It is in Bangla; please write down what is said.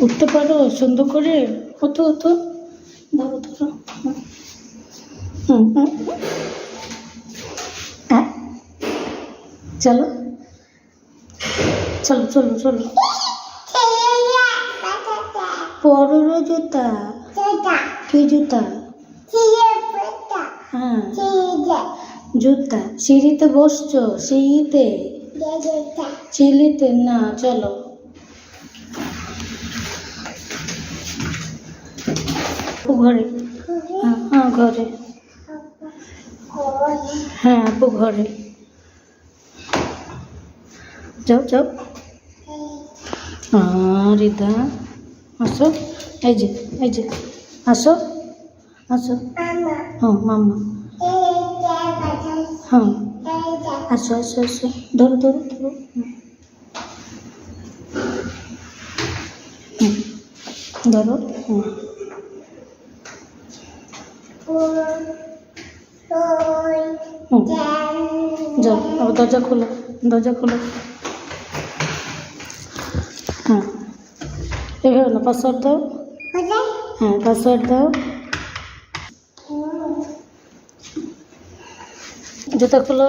উঠতে পারো সুন্দর করে? অত অত ধরো ধরো। হুম হুম হ্যাঁ চলো চলো চলো চলো। পরো জুতা। কি জুতা? হ্যাঁ জুতা। সিঁড়িতে বসছো? সিঁড়িতে? সিঁড়িতে না, চলো। আপু ঘরে? হ্যাঁ হ্যাঁ ঘরে। হ্যাঁ আপু ঘরে। যাও যাও। রিদা আসো। এই যে এই যে আসো আসো। হ্যাঁ মামা। হ্যাঁ আসো আসো আসো। ধরো ধরো ধরো। ধরো। যাও আবার দরজা খোলো, দরজা খোলো। হ্যাঁ এভাবে না, পাসওয়ার্ড দাও। হ্যাঁ পাসওয়ার্ড দাও। জুতা খোলো।